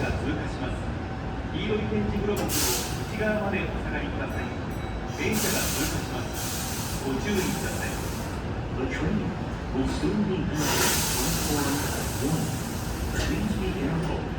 が通過します。黄色い点字ブロックを内側までお下がりください。電車が通過します。ご注意ください。 The train will soon be headed for platform 1. Please be careful.